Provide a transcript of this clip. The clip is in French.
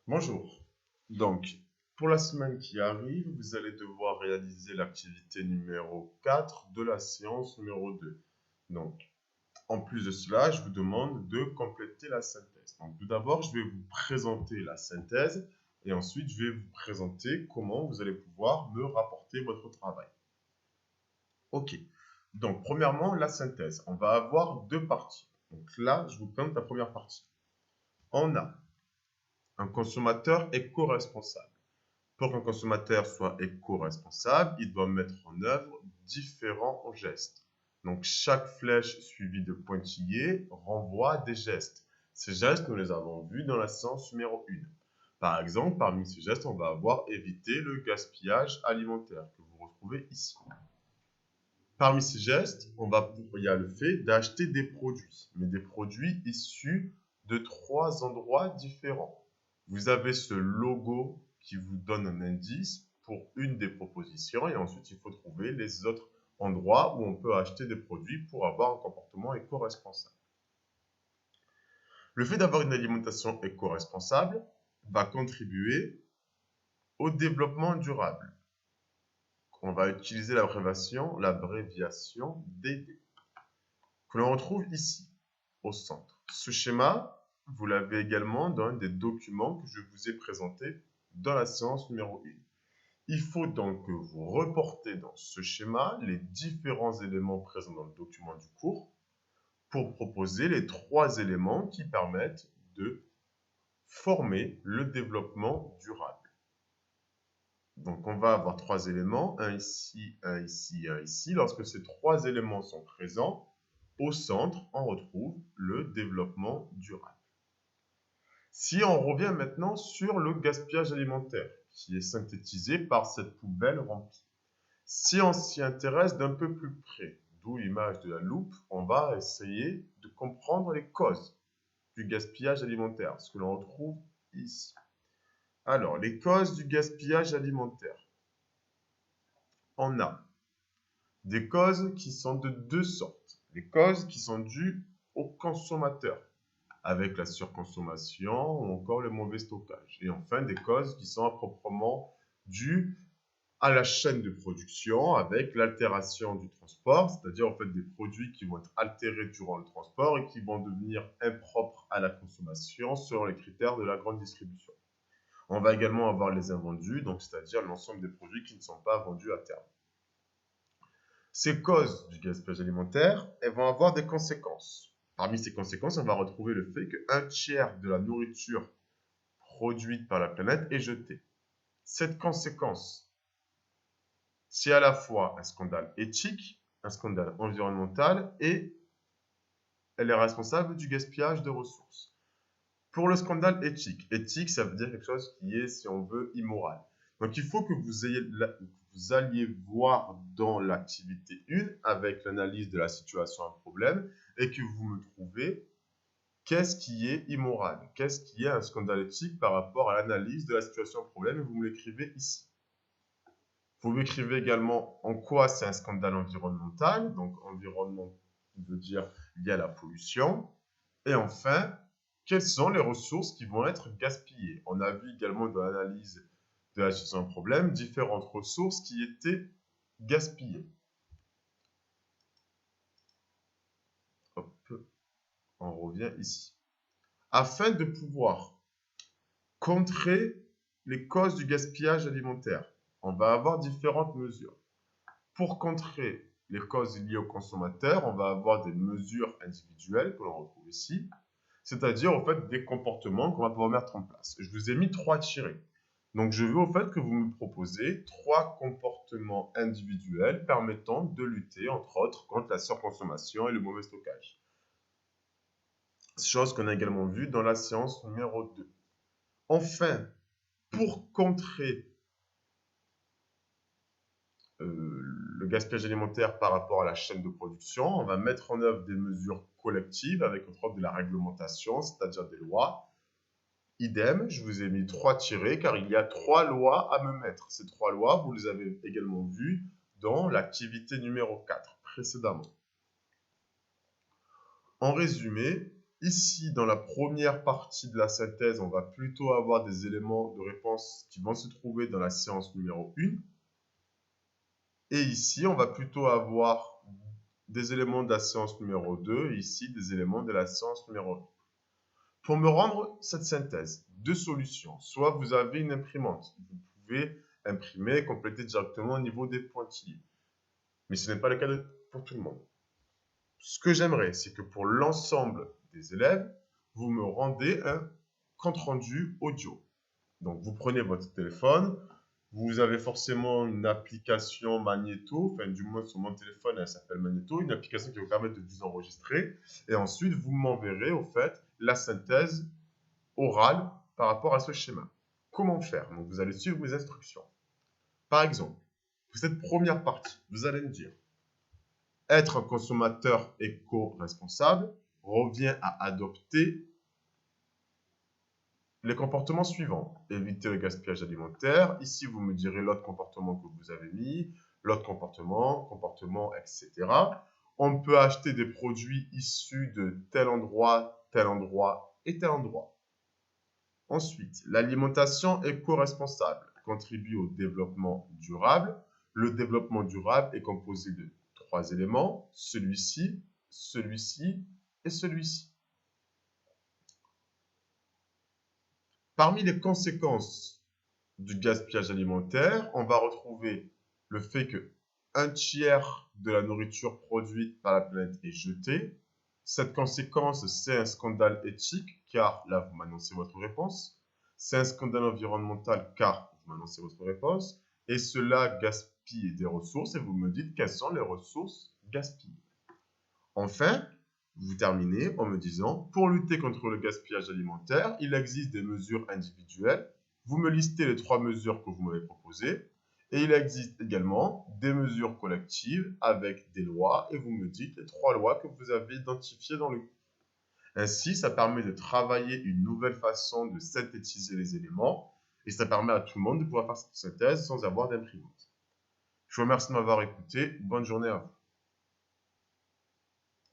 Bonjour. Donc, pour la semaine qui arrive, vous allez devoir réaliser l'activité numéro 4 de la séance numéro 2. Donc, en plus de cela, je vous demande de compléter la synthèse. Donc, tout d'abord, je vais vous présenter la synthèse et ensuite, je vais vous présenter comment vous allez pouvoir me rapporter votre travail. Ok. Donc, premièrement, la synthèse. On va avoir deux parties. Donc là, je vous présente la première partie. On a un consommateur éco-responsable. Pour qu'un consommateur soit éco-responsable, il doit mettre en œuvre différents gestes. Donc, chaque flèche suivie de pointillés renvoie à des gestes. Ces gestes, nous les avons vus dans la séance numéro 1. Par exemple, parmi ces gestes, on va avoir éviter le gaspillage alimentaire que vous retrouvez ici. Parmi ces gestes, il y a le fait d'acheter des produits, mais des produits issus de 3 endroits différents. Vous avez ce logo qui vous donne un indice pour une des propositions et ensuite il faut trouver les autres endroits où on peut acheter des produits pour avoir un comportement éco-responsable. Le fait d'avoir une alimentation éco-responsable va contribuer au développement durable. On va utiliser l'abréviation DD, que l'on retrouve ici, au centre. Ce schéma, vous l'avez également dans un des documents que je vous ai présenté dans la séance numéro 1. Il faut donc que vous reportez dans ce schéma les différents éléments présents dans le document du cours pour proposer les 3 éléments qui permettent de former le développement durable. Donc, on va avoir 3 éléments, un ici, un ici, un ici. Lorsque ces 3 éléments sont présents, au centre, on retrouve le développement durable. Si on revient maintenant sur le gaspillage alimentaire, qui est synthétisé par cette poubelle remplie. Si on s'y intéresse d'un peu plus près, d'où l'image de la loupe, on va essayer de comprendre les causes du gaspillage alimentaire, ce que l'on retrouve ici. Alors, les causes du gaspillage alimentaire. On a des causes qui sont de 2 sortes. Les causes qui sont dues aux consommateurs, avec la surconsommation ou encore le mauvais stockage. Et enfin, des causes qui sont proprement dues à la chaîne de production avec l'altération du transport, c'est-à-dire en fait des produits qui vont être altérés durant le transport et qui vont devenir impropres à la consommation selon les critères de la grande distribution. On va également avoir les invendus, donc c'est-à-dire l'ensemble des produits qui ne sont pas vendus à terme. Ces causes du gaspillage alimentaire, elles vont avoir des conséquences. Parmi ces conséquences, on va retrouver le fait qu'un tiers de la nourriture produite par la planète est jetée. Cette conséquence, c'est à la fois un scandale éthique, un scandale environnemental et elle est responsable du gaspillage de ressources. Pour le scandale éthique, ça veut dire quelque chose qui est, si on veut, immoral. Donc, il faut que vous alliez voir dans l'activité 1 avec l'analyse de la situation à problème et que vous me trouvez qu'est-ce qui est immoral, qu'est-ce qui est un scandale éthique par rapport à l'analyse de la situation à problème et vous me l'écrivez ici. Vous m'écrivez également en quoi c'est un scandale environnemental, donc environnement veut dire lié à la pollution. Et enfin, quelles sont les ressources qui vont être gaspillées. On a vu également dans l'analyse de la gestion de problème différentes ressources qui étaient gaspillées. Hop, on revient ici. Afin de pouvoir contrer les causes du gaspillage alimentaire, on va avoir différentes mesures. Pour contrer les causes liées aux consommateurs, on va avoir des mesures individuelles que l'on retrouve ici, c'est-à-dire en fait des comportements qu'on va pouvoir mettre en place. Je vous ai mis 3 tirés. Donc je veux au fait que vous me proposez 3 comportements individuels permettant de lutter entre autres contre la surconsommation et le mauvais stockage. Chose qu'on a également vue dans la séance numéro 2. Enfin, pour contrer le gaspillage alimentaire par rapport à la chaîne de production, on va mettre en œuvre des mesures collectives avec entre autres de la réglementation, c'est-à-dire des lois. Idem, je vous ai mis 3 tirés car il y a 3 lois à me mettre. Ces 3 lois, vous les avez également vues dans l'activité numéro 4 précédemment. En résumé, Ici, dans la première partie de la synthèse, on va plutôt avoir des éléments de réponse qui vont se trouver dans la séance numéro 1. Et ici, on va plutôt avoir des éléments de la séance numéro 2, et ici, des éléments de la séance numéro 1. Pour me rendre cette synthèse, deux solutions. Soit vous avez une imprimante, vous pouvez imprimer et compléter directement au niveau des pointillés. Mais ce n'est pas le cas pour tout le monde. Ce que j'aimerais, c'est que pour l'ensemble des élèves, vous me rendez un compte-rendu audio. Donc, vous prenez votre téléphone, vous avez forcément une application Magneto, enfin du moins sur mon téléphone, elle s'appelle Magneto, une application qui vous permet de vous enregistrer. Et ensuite, vous m'enverrez au fait la synthèse orale par rapport à ce schéma. Comment faire? Donc, vous allez suivre mes instructions. Par exemple, pour cette première partie, vous allez me dire être un consommateur éco-responsable revient à adopter les comportements suivants. Éviter le gaspillage alimentaire. Ici, vous me direz l'autre comportement que vous avez mis, l'autre comportement, etc. On peut acheter des produits issus de tel endroit et tel endroit. Ensuite, l'alimentation éco-responsable contribue au développement durable. Le développement durable est composé de 3 éléments, celui-ci, celui-ci et celui-ci. Parmi les conséquences du gaspillage alimentaire, on va retrouver le fait que 1/3 de la nourriture produite par la planète est jetée. Cette conséquence, c'est un scandale éthique, car là, vous m'annoncez votre réponse. C'est un scandale environnemental, car vous m'annoncez votre réponse. Et cela gaspille des ressources, et vous me dites quelles sont les ressources gaspillées. Enfin, vous terminez en me disant, pour lutter contre le gaspillage alimentaire, il existe des mesures individuelles. Vous me listez les 3 mesures que vous m'avez proposées. Et il existe également des mesures collectives avec des lois. Et vous me dites les 3 lois que vous avez identifiées dans le cours. Ainsi, ça permet de travailler une nouvelle façon de synthétiser les éléments. Et ça permet à tout le monde de pouvoir faire cette synthèse sans avoir d'imprimante. Je vous remercie de m'avoir écouté. Bonne journée à vous.